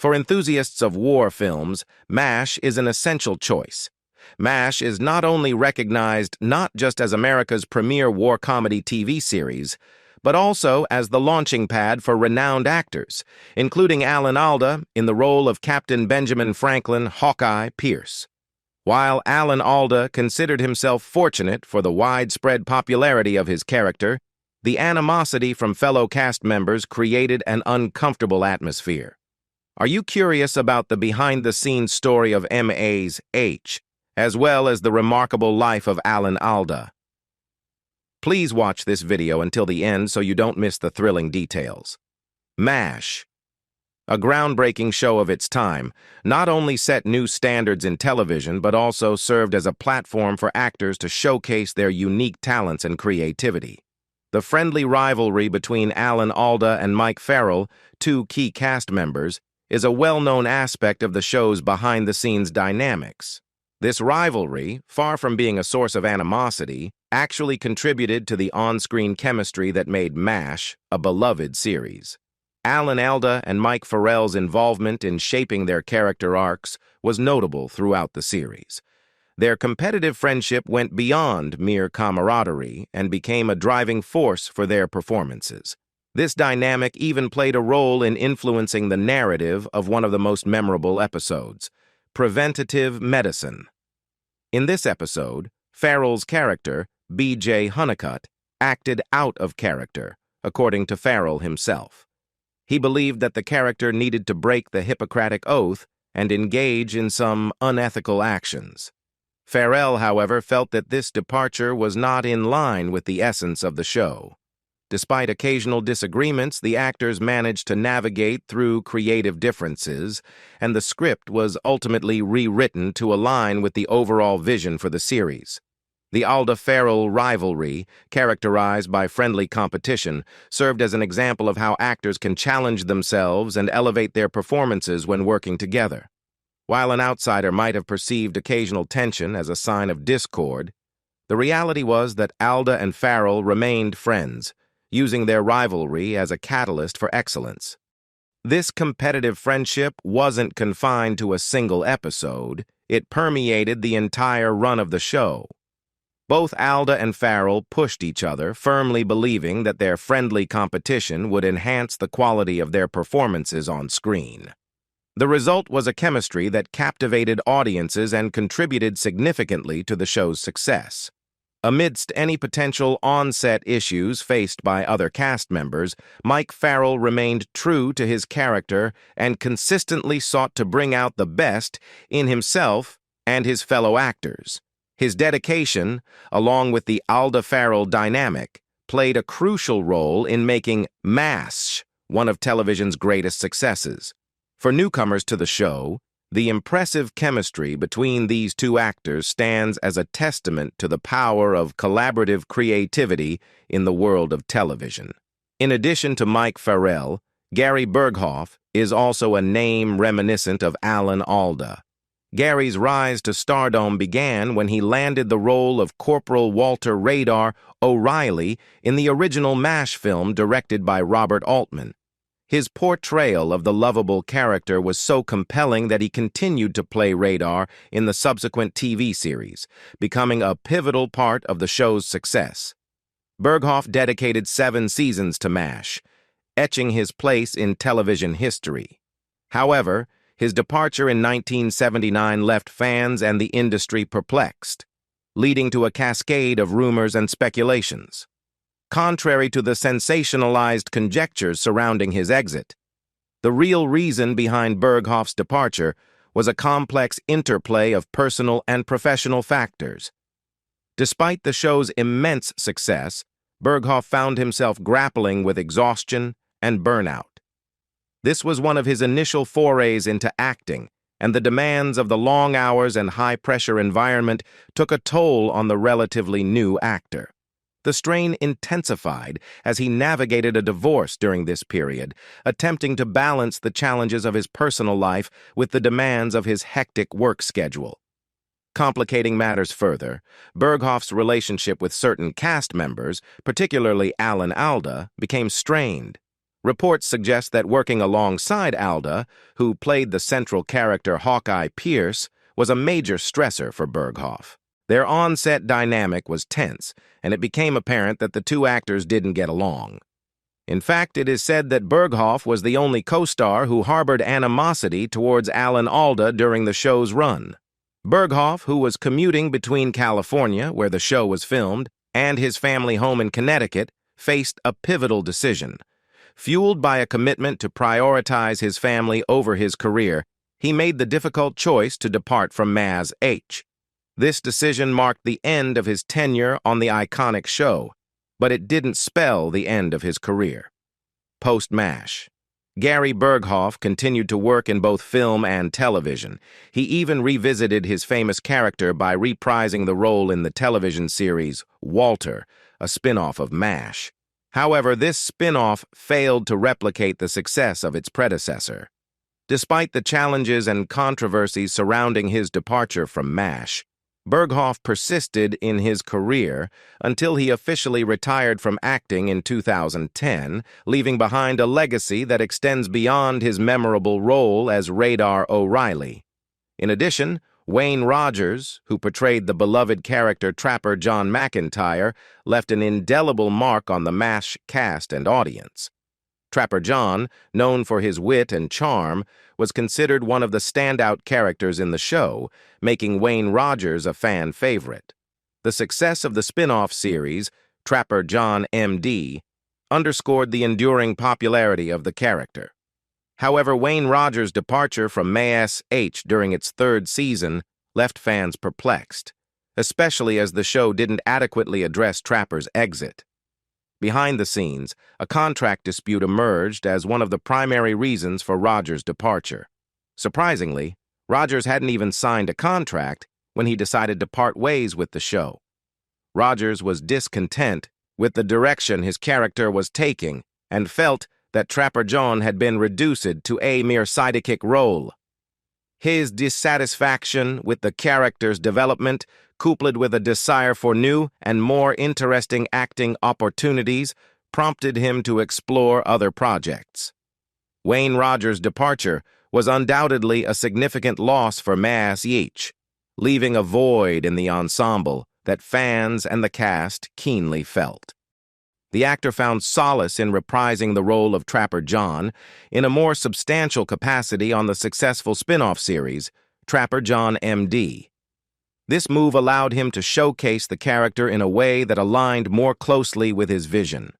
For enthusiasts of war films, MASH is an essential choice. MASH is not only recognized not just as America's premier war comedy TV series, but also as the launching pad for renowned actors, including Alan Alda in the role of Captain Benjamin Franklin Hawkeye Pierce. While Alan Alda considered himself fortunate for the widespread popularity of his character, the animosity from fellow cast members created an uncomfortable atmosphere. Are you curious about the behind-the-scenes story of M.A.'s H, as well as the remarkable life of Alan Alda? Please watch this video until the end so you don't miss the thrilling details. MASH, a groundbreaking show of its time, not only set new standards in television but also served as a platform for actors to showcase their unique talents and creativity. The friendly rivalry between Alan Alda and Mike Farrell, two key cast members, is a well-known aspect of the show's behind-the-scenes dynamics. This rivalry, far from being a source of animosity, actually contributed to the on-screen chemistry that made MASH a beloved series. Alan Alda and Mike Farrell's involvement in shaping their character arcs was notable throughout the series. Their competitive friendship went beyond mere camaraderie and became a driving force for their performances. This dynamic even played a role in influencing the narrative of one of the most memorable episodes, Preventative Medicine. In this episode, Farrell's character, B.J. Honeycutt, acted out of character, according to Farrell himself. He believed that the character needed to break the Hippocratic Oath and engage in some unethical actions. Farrell, however, felt that this departure was not in line with the essence of the show. Despite occasional disagreements, the actors managed to navigate through creative differences, and the script was ultimately rewritten to align with the overall vision for the series. The Alda-Farrell rivalry, characterized by friendly competition, served as an example of how actors can challenge themselves and elevate their performances when working together. While an outsider might have perceived occasional tension as a sign of discord, the reality was that Alda and Farrell remained friends, using their rivalry as a catalyst for excellence. This competitive friendship wasn't confined to a single episode. It permeated the entire run of the show. Both Alda and Farrell pushed each other, firmly believing that their friendly competition would enhance the quality of their performances on screen. The result was a chemistry that captivated audiences and contributed significantly to the show's success. Amidst any potential on-set issues faced by other cast members, Mike Farrell remained true to his character and consistently sought to bring out the best in himself and his fellow actors. His dedication, along with the Alda-Farrell dynamic, played a crucial role in making MASH one of television's greatest successes. For newcomers to the show, the impressive chemistry between these two actors stands as a testament to the power of collaborative creativity in the world of television. In addition to Mike Farrell, Gary Burghoff is also a name reminiscent of Alan Alda. Gary's rise to stardom began when he landed the role of Corporal Walter Radar O'Reilly in the original MASH film directed by Robert Altman. His portrayal of the lovable character was so compelling that he continued to play Radar in the subsequent TV series, becoming a pivotal part of the show's success. Burghoff dedicated 7 seasons to MASH, etching his place in television history. However, his departure in 1979 left fans and the industry perplexed, leading to a cascade of rumors and speculations. Contrary to the sensationalized conjectures surrounding his exit, the real reason behind Burghoff's departure was a complex interplay of personal and professional factors. Despite the show's immense success, Burghoff found himself grappling with exhaustion and burnout. This was one of his initial forays into acting, and the demands of the long hours and high-pressure environment took a toll on the relatively new actor. The strain intensified as he navigated a divorce during this period, attempting to balance the challenges of his personal life with the demands of his hectic work schedule. Complicating matters further, Burghoff's relationship with certain cast members, particularly Alan Alda, became strained. Reports suggest that working alongside Alda, who played the central character Hawkeye Pierce, was a major stressor for Burghoff. Their on-set dynamic was tense, and it became apparent that the two actors didn't get along. In fact, it is said that Burghoff was the only co-star who harbored animosity towards Alan Alda during the show's run. Burghoff, who was commuting between California, where the show was filmed, and his family home in Connecticut, faced a pivotal decision. Fueled by a commitment to prioritize his family over his career, he made the difficult choice to depart from MASH. This decision marked the end of his tenure on the iconic show, but it didn't spell the end of his career. Post-MASH, Gary Burghoff continued to work in both film and television. He even revisited his famous character by reprising the role in the television series Walter, a spin-off of MASH. However, this spin-off failed to replicate the success of its predecessor. Despite the challenges and controversies surrounding his departure from MASH, Burghoff persisted in his career until he officially retired from acting in 2010, leaving behind a legacy that extends beyond his memorable role as Radar O'Reilly. In addition, Wayne Rogers, who portrayed the beloved character Trapper John McIntyre, left an indelible mark on the MASH cast and audience. Trapper John, known for his wit and charm, was considered one of the standout characters in the show, making Wayne Rogers a fan favorite. The success of the spin-off series, Trapper John MD, underscored the enduring popularity of the character. However, Wayne Rogers' departure from MASH during its third season left fans perplexed, especially as the show didn't adequately address Trapper's exit. Behind the scenes, a contract dispute emerged as one of the primary reasons for Rogers' departure. Surprisingly, Rogers hadn't even signed a contract when he decided to part ways with the show. Rogers was discontent with the direction his character was taking and felt that Trapper John had been reduced to a mere sidekick role. His dissatisfaction with the character's development, coupled with a desire for new and more interesting acting opportunities, prompted him to explore other projects. Wayne Rogers' departure was undoubtedly a significant loss for MASH, leaving a void in the ensemble that fans and the cast keenly felt. The actor found solace in reprising the role of Trapper John in a more substantial capacity on the successful spin-off series, Trapper John MD. This move allowed him to showcase the character in a way that aligned more closely with his vision.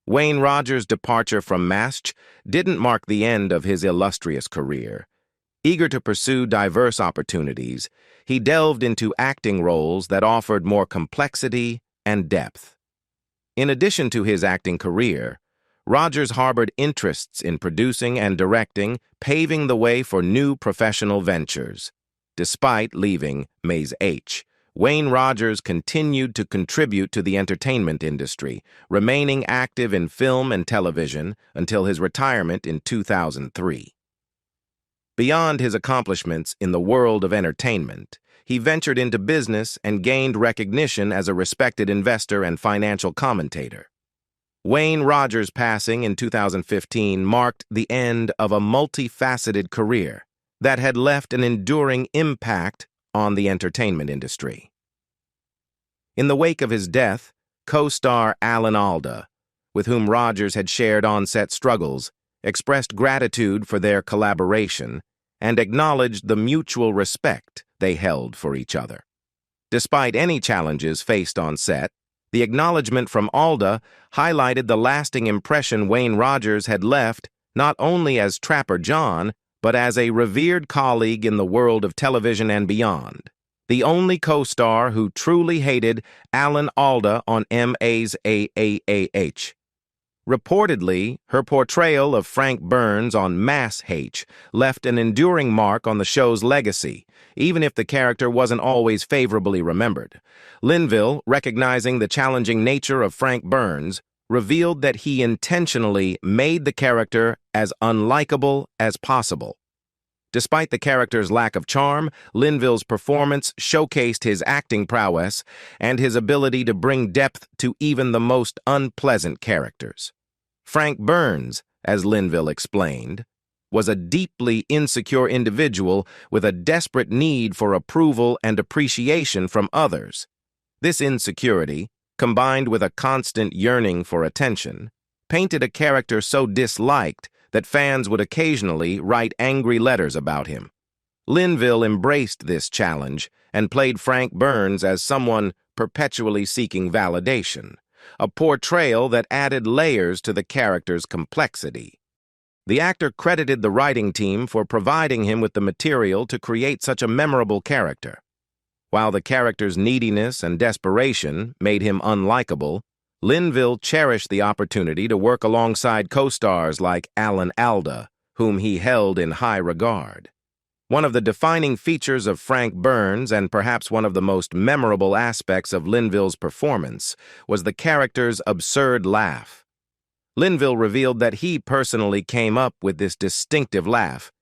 Wayne Rogers' departure from MASH didn't mark the end of his illustrious career. Eager to pursue diverse opportunities, he delved into acting roles that offered more complexity and depth. In addition to his acting career, Rogers harbored interests in producing and directing, paving the way for new professional ventures. Despite leaving MASH, Wayne Rogers continued to contribute to the entertainment industry, remaining active in film and television until his retirement in 2003. Beyond his accomplishments in the world of entertainment, he ventured into business and gained recognition as a respected investor and financial commentator. Wayne Rogers' passing in 2015 marked the end of a multifaceted career that had left an enduring impact on the entertainment industry. In the wake of his death, co-star Alan Alda, with whom Rogers had shared on-set struggles, expressed gratitude for their collaboration and acknowledged the mutual respect they held for each other. Despite any challenges faced on set, the acknowledgement from Alda highlighted the lasting impression Wayne Rogers had left not only as Trapper John, but as a revered colleague in the world of television and beyond. The only co-star who truly hated Alan Alda on MASH. Reportedly, her portrayal of Frank Burns on MASH left an enduring mark on the show's legacy, even if the character wasn't always favorably remembered. Linville, recognizing the challenging nature of Frank Burns, revealed that he intentionally made the character as unlikable as possible. Despite the character's lack of charm, Linville's performance showcased his acting prowess and his ability to bring depth to even the most unpleasant characters. Frank Burns, as Linville explained, was a deeply insecure individual with a desperate need for approval and appreciation from others. This insecurity, combined with a constant yearning for attention, painted a character so disliked that fans would occasionally write angry letters about him. Linville embraced this challenge and played Frank Burns as someone perpetually seeking validation, a portrayal that added layers to the character's complexity. The actor credited the writing team for providing him with the material to create such a memorable character. While the character's neediness and desperation made him unlikable, Linville cherished the opportunity to work alongside co-stars like Alan Alda, whom he held in high regard. One of the defining features of Frank Burns, and perhaps one of the most memorable aspects of Linville's performance, was the character's absurd laugh. Linville revealed that he personally came up with this distinctive laugh,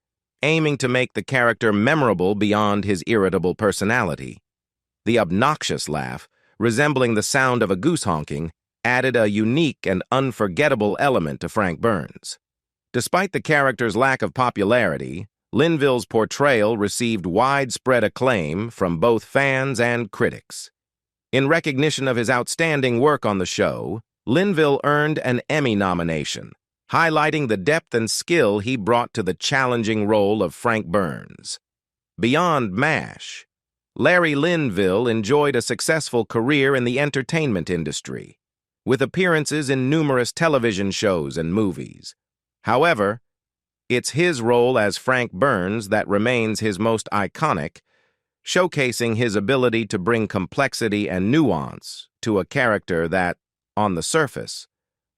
aiming to make the character memorable beyond his irritable personality. The obnoxious laugh, resembling the sound of a goose honking, added a unique and unforgettable element to Frank Burns. Despite the character's lack of popularity, Linville's portrayal received widespread acclaim from both fans and critics. In recognition of his outstanding work on the show, Linville earned an Emmy nomination, highlighting the depth and skill he brought to the challenging role of Frank Burns. Beyond MASH, Larry Linville enjoyed a successful career in the entertainment industry, with appearances in numerous television shows and movies. However, it's his role as Frank Burns that remains his most iconic, showcasing his ability to bring complexity and nuance to a character that, on the surface,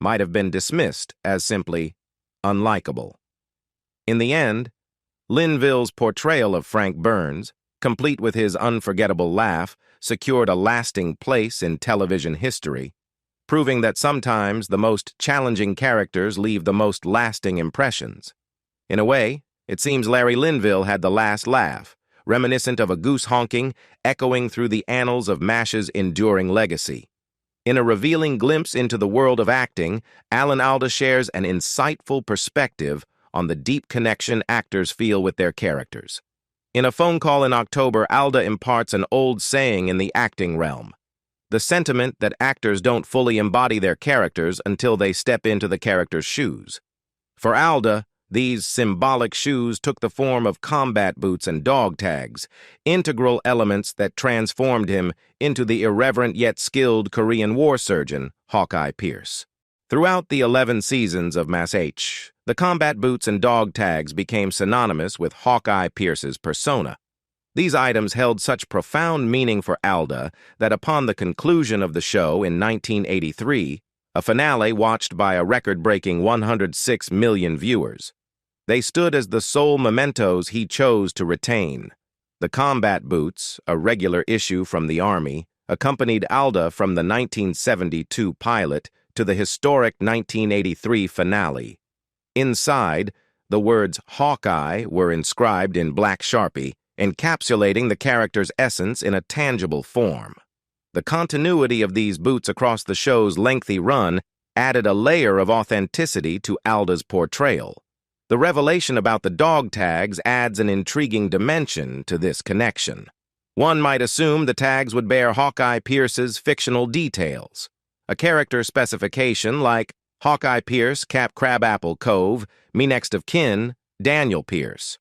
might have been dismissed as simply unlikable. In the end, Linville's portrayal of Frank Burns, complete with his unforgettable laugh, secured a lasting place in television history, proving that sometimes the most challenging characters leave the most lasting impressions. In a way, it seems Larry Linville had the last laugh, reminiscent of a goose honking, echoing through the annals of MASH's enduring legacy. In a revealing glimpse into the world of acting, Alan Alda shares an insightful perspective on the deep connection actors feel with their characters. In a phone call in October, Alda imparts an old saying in the acting realm: the sentiment that actors don't fully embody their characters until they step into the character's shoes. For Alda, these symbolic shoes took the form of combat boots and dog tags, integral elements that transformed him into the irreverent yet skilled Korean war surgeon, Hawkeye Pierce. Throughout the 11 seasons of MASH, the combat boots and dog tags became synonymous with Hawkeye Pierce's persona. These items held such profound meaning for Alda that upon the conclusion of the show in 1983, a finale watched by a record-breaking 106 million viewers, they stood as the sole mementos he chose to retain. The combat boots, a regular issue from the Army, accompanied Alda from the 1972 pilot to the historic 1983 finale. Inside, the words Hawkeye were inscribed in black Sharpie, encapsulating the character's essence in a tangible form. The continuity of these boots across the show's lengthy run added a layer of authenticity to Alda's portrayal. The revelation about the dog tags adds an intriguing dimension to this connection. One might assume the tags would bear Hawkeye Pierce's fictional details. A character specification like Hawkeye Pierce, Cap Crabapple Cove, me next of kin, Daniel Pierce.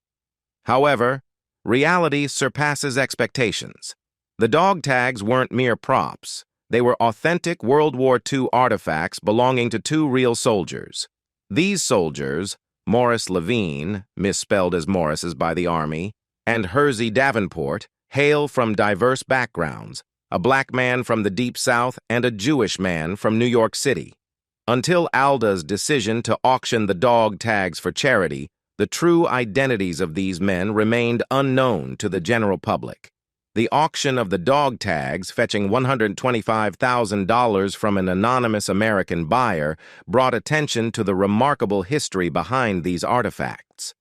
However, reality surpasses expectations. The dog tags weren't mere props. They were authentic World War II artifacts belonging to two real soldiers. These soldiers, Morris Levine, misspelled as Morris's by the Army, and Hersey Davenport, hail from diverse backgrounds, a black man from the Deep South and a Jewish man from New York City. Until Alda's decision to auction the dog tags for charity, the true identities of these men remained unknown to the general public. The auction of the dog tags, fetching $125,000 from an anonymous American buyer, brought attention to the remarkable history behind these artifacts.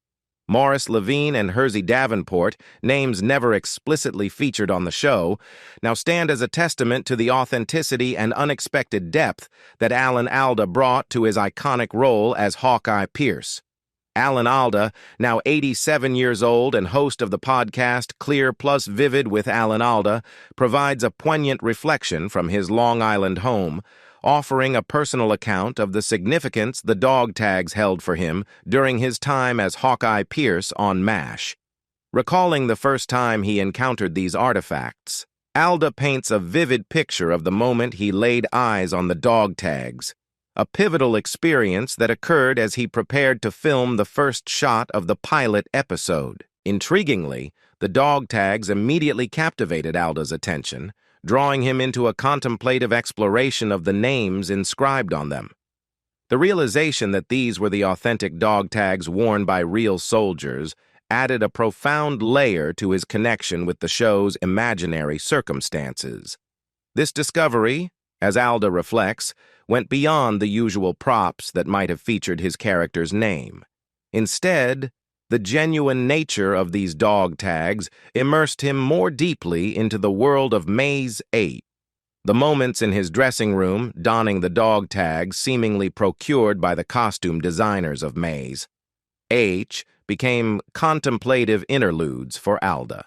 Morris Levine and Hersey Davenport, names never explicitly featured on the show, now stand as a testament to the authenticity and unexpected depth that Alan Alda brought to his iconic role as Hawkeye Pierce. Alan Alda, now 87 years old and host of the podcast Clear Plus Vivid with Alan Alda, provides a poignant reflection from his Long Island home, offering a personal account of the significance the dog tags held for him during his time as Hawkeye Pierce on MASH. Recalling the first time he encountered these artifacts, Alda paints a vivid picture of the moment he laid eyes on the dog tags, a pivotal experience that occurred as he prepared to film the first shot of the pilot episode. Intriguingly, the dog tags immediately captivated Alda's attention, drawing him into a contemplative exploration of the names inscribed on them. The realization that these were the authentic dog tags worn by real soldiers added a profound layer to his connection with the show's imaginary circumstances. This discovery, as Alda reflects, went beyond the usual props that might have featured his character's name. Instead, the genuine nature of these dog tags immersed him more deeply into the world of Maze 8. The moments in his dressing room, donning the dog tags seemingly procured by the costume designers of Maze H, became contemplative interludes for Alda.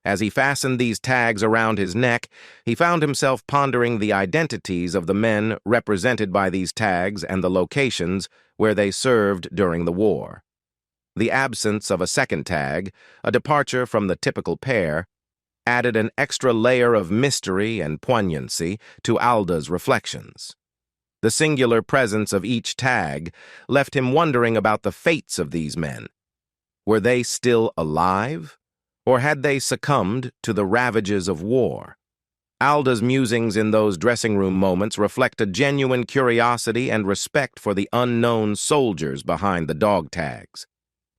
As he fastened these tags around his neck, he found himself pondering the identities of the men represented by these tags and the locations where they served during the war. The absence of a second tag, a departure from the typical pair, added an extra layer of mystery and poignancy to Alda's reflections. The singular presence of each tag left him wondering about the fates of these men. Were they still alive? Or had they succumbed to the ravages of war? Alda's musings in those dressing room moments reflect a genuine curiosity and respect for the unknown soldiers behind the dog tags.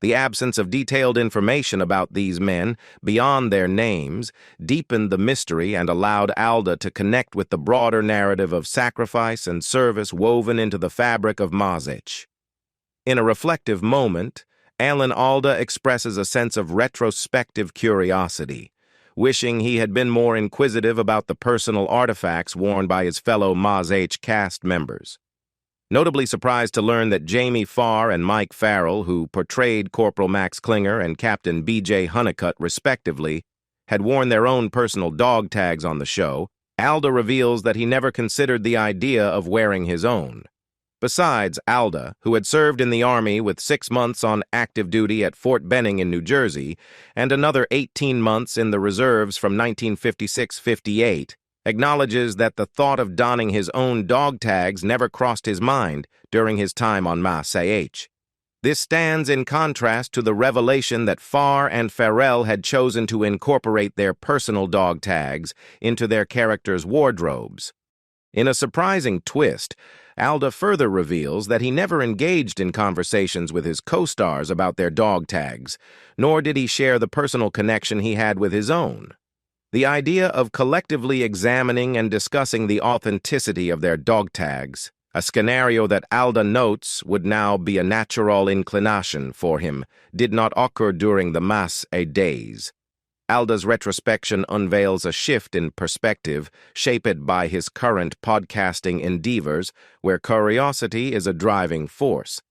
The absence of detailed information about these men, beyond their names, deepened the mystery and allowed Alda to connect with the broader narrative of sacrifice and service woven into the fabric of Mazich. In a reflective moment, Alan Alda expresses a sense of retrospective curiosity, wishing he had been more inquisitive about the personal artifacts worn by his fellow Maz H cast members. Notably surprised to learn that Jamie Farr and Mike Farrell, who portrayed Corporal Max Klinger and Captain B.J. Honeycutt respectively, had worn their own personal dog tags on the show, Alda reveals that he never considered the idea of wearing his own. Besides, Alda, who had served in the Army with 6 months on active duty at Fort Benning in New Jersey and another 18 months in the reserves from 1956-58, acknowledges that the thought of donning his own dog tags never crossed his mind during his time on Mas H. This stands in contrast to the revelation that Farr and Farrell had chosen to incorporate their personal dog tags into their characters' wardrobes. In a surprising twist, Alda further reveals that he never engaged in conversations with his co-stars about their dog tags, nor did he share the personal connection he had with his own. The idea of collectively examining and discussing the authenticity of their dog tags, a scenario that Alda notes would now be a natural inclination for him, did not occur during the Mas A days. Alda's retrospection unveils a shift in perspective shaped by his current podcasting endeavors, where curiosity is a driving force.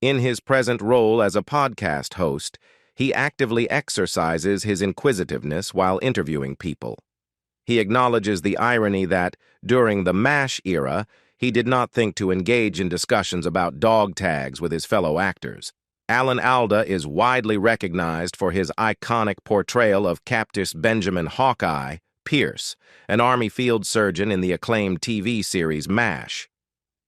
In his present role as a podcast host, he actively exercises his inquisitiveness while interviewing people. He acknowledges the irony that, during the MASH era, he did not think to engage in discussions about dog tags with his fellow actors. Alan Alda is widely recognized for his iconic portrayal of Captain Benjamin Hawkeye Pierce, an Army field surgeon in the acclaimed TV series MASH.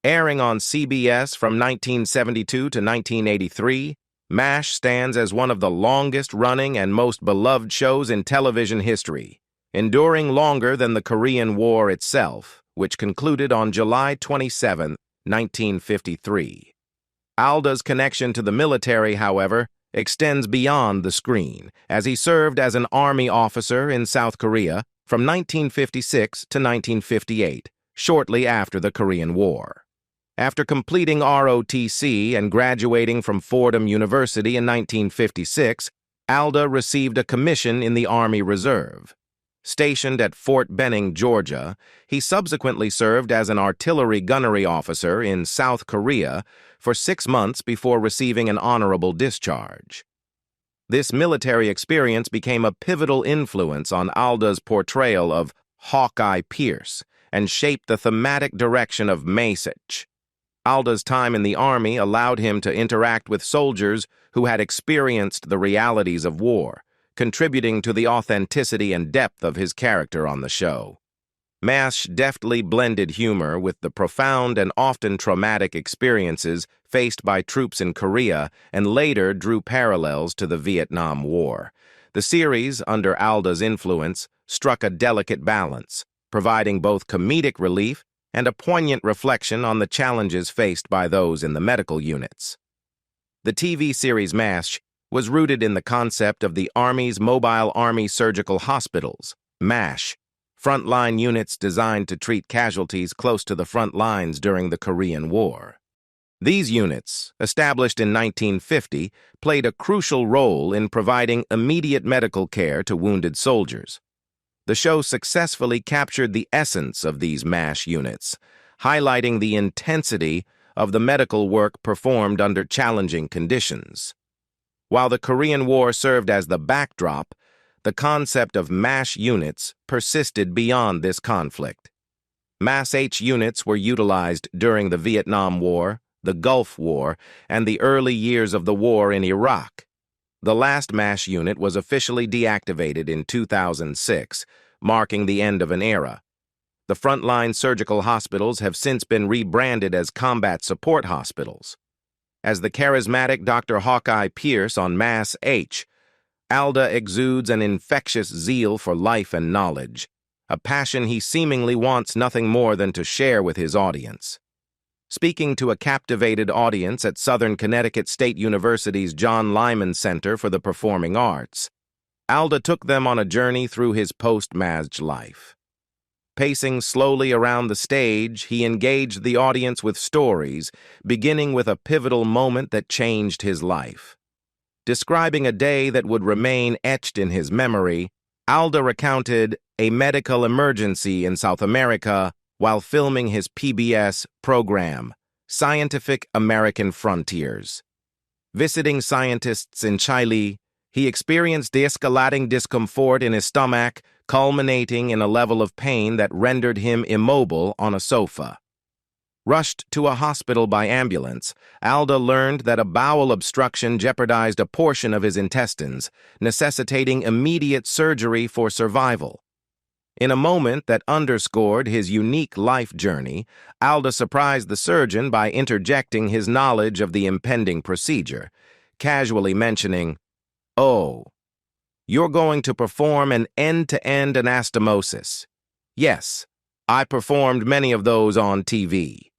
Airing on CBS from 1972 to 1983, MASH stands as one of the longest-running and most beloved shows in television history, enduring longer than the Korean War itself, which concluded on July 27, 1953. Alda's connection to the military, however, extends beyond the screen, as he served as an Army officer in South Korea from 1956 to 1958, shortly after the Korean War. After completing ROTC and graduating from Fordham University in 1956, Alda received a commission in the Army Reserve. Stationed at Fort Benning, Georgia, he subsequently served as an artillery gunnery officer in South Korea for 6 months before receiving an honorable discharge. This military experience became a pivotal influence on Alda's portrayal of Hawkeye Pierce and shaped the thematic direction of Message. Alda's time in the Army allowed him to interact with soldiers who had experienced the realities of war, contributing to the authenticity and depth of his character on the show. MASH deftly blended humor with the profound and often traumatic experiences faced by troops in Korea and later drew parallels to the Vietnam War. The series, under Alda's influence, struck a delicate balance, providing both comedic relief and a poignant reflection on the challenges faced by those in the medical units. The TV series MASH was rooted in the concept of the Army's Mobile Army Surgical Hospitals, MASH, frontline units designed to treat casualties close to the front lines during the Korean War. These units, established in 1950, played a crucial role in providing immediate medical care to wounded soldiers. The show successfully captured the essence of these MASH units, highlighting the intensity of the medical work performed under challenging conditions. While the Korean War served as the backdrop, the concept of MASH units persisted beyond this conflict. MASH units were utilized during the Vietnam War, the Gulf War, and the early years of the war in Iraq. The last MASH unit was officially deactivated in 2006, marking the end of an era. The frontline surgical hospitals have since been rebranded as combat support hospitals. As the charismatic Dr. Hawkeye Pierce on MASH, Alda exudes an infectious zeal for life and knowledge, a passion he seemingly wants nothing more than to share with his audience. Speaking to a captivated audience at Southern Connecticut State University's John Lyman Center for the Performing Arts, Alda took them on a journey through his post-MASH life. Pacing slowly around the stage, he engaged the audience with stories, beginning with a pivotal moment that changed his life. Describing a day that would remain etched in his memory, Alda recounted a medical emergency in South America while filming his PBS program, Scientific American Frontiers. Visiting scientists in Chile, he experienced de-escalating discomfort in his stomach, culminating in a level of pain that rendered him immobile on a sofa. Rushed to a hospital by ambulance, Alda learned that a bowel obstruction jeopardized a portion of his intestines, necessitating immediate surgery for survival. In a moment that underscored his unique life journey, Alda surprised the surgeon by interjecting his knowledge of the impending procedure, casually mentioning, "Oh, you're going to perform an end-to-end anastomosis. Yes, I performed many of those on TV."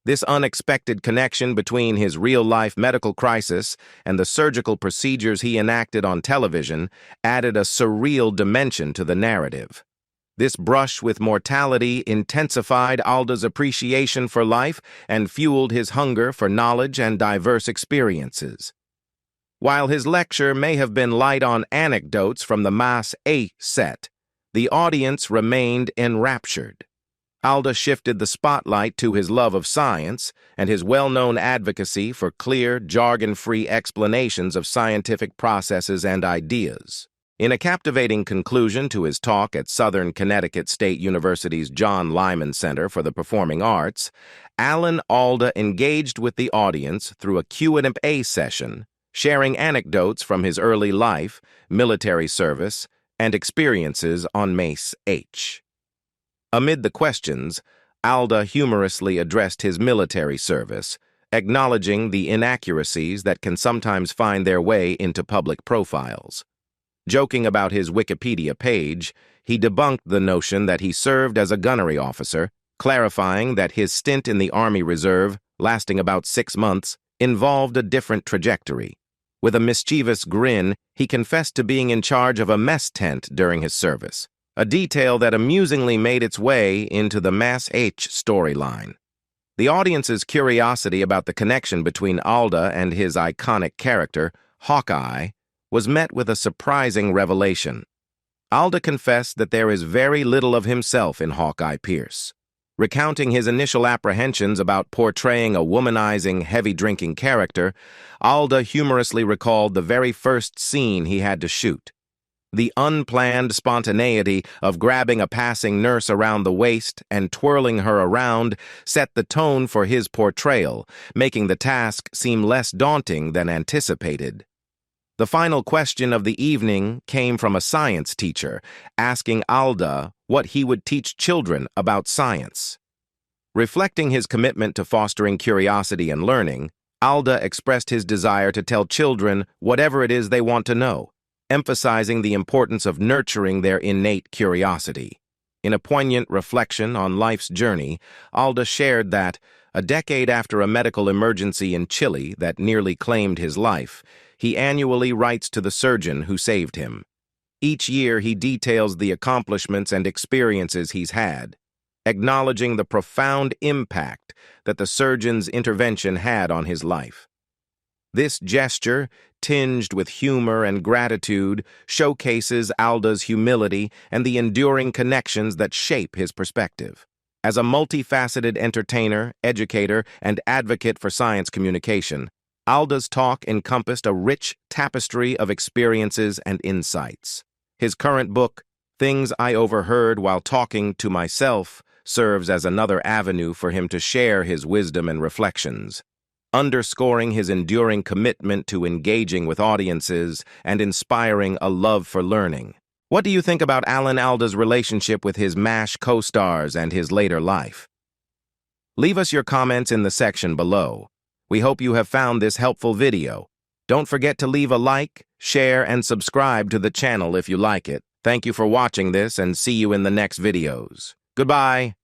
This unexpected connection between his real-life medical crisis and the surgical procedures he enacted on television added a surreal dimension to the narrative. This brush with mortality intensified Alda's appreciation for life and fueled his hunger for knowledge and diverse experiences. While his lecture may have been light on anecdotes from the MASH set, the audience remained enraptured. Alda shifted the spotlight to his love of science and his well-known advocacy for clear, jargon-free explanations of scientific processes and ideas. In a captivating conclusion to his talk at Southern Connecticut State University's John Lyman Center for the Performing Arts, Alan Alda engaged with the audience through a Q&A session, sharing anecdotes from his early life, military service, and experiences on MASH. Amid the questions, Alda humorously addressed his military service, acknowledging the inaccuracies that can sometimes find their way into public profiles. Joking about his Wikipedia page, he debunked the notion that he served as a gunnery officer, clarifying that his stint in the Army Reserve, lasting about 6 months, involved a different trajectory. With a mischievous grin, he confessed to being in charge of a mess tent during his service, a detail that amusingly made its way into the MASH storyline. The audience's curiosity about the connection between Alda and his iconic character, Hawkeye, was met with a surprising revelation. Alda confessed that there is very little of himself in Hawkeye Pierce. Recounting his initial apprehensions about portraying a womanizing, heavy-drinking character, Alda humorously recalled the very first scene he had to shoot. The unplanned spontaneity of grabbing a passing nurse around the waist and twirling her around set the tone for his portrayal, making the task seem less daunting than anticipated. The final question of the evening came from a science teacher, asking Alda what he would teach children about science. Reflecting his commitment to fostering curiosity and learning, Alda expressed his desire to tell children whatever it is they want to know, emphasizing the importance of nurturing their innate curiosity. In a poignant reflection on life's journey, Alda shared that, a decade after a medical emergency in Chile that nearly claimed his life, he annually writes to the surgeon who saved him. Each year he details the accomplishments and experiences he's had, acknowledging the profound impact that the surgeon's intervention had on his life. This gesture, tinged with humor and gratitude, showcases Alda's humility and the enduring connections that shape his perspective. As a multifaceted entertainer, educator, and advocate for science communication, Alda's talk encompassed a rich tapestry of experiences and insights. His current book, Things I Overheard While Talking to Myself, serves as another avenue for him to share his wisdom and reflections, underscoring his enduring commitment to engaging with audiences and inspiring a love for learning. What do you think about Alan Alda's relationship with his MASH co-stars and his later life? Leave us your comments in the section below. We hope you have found this helpful video. Don't forget to leave a like, share, and subscribe to the channel if you like it. Thank you for watching this and see you in the next videos. Goodbye.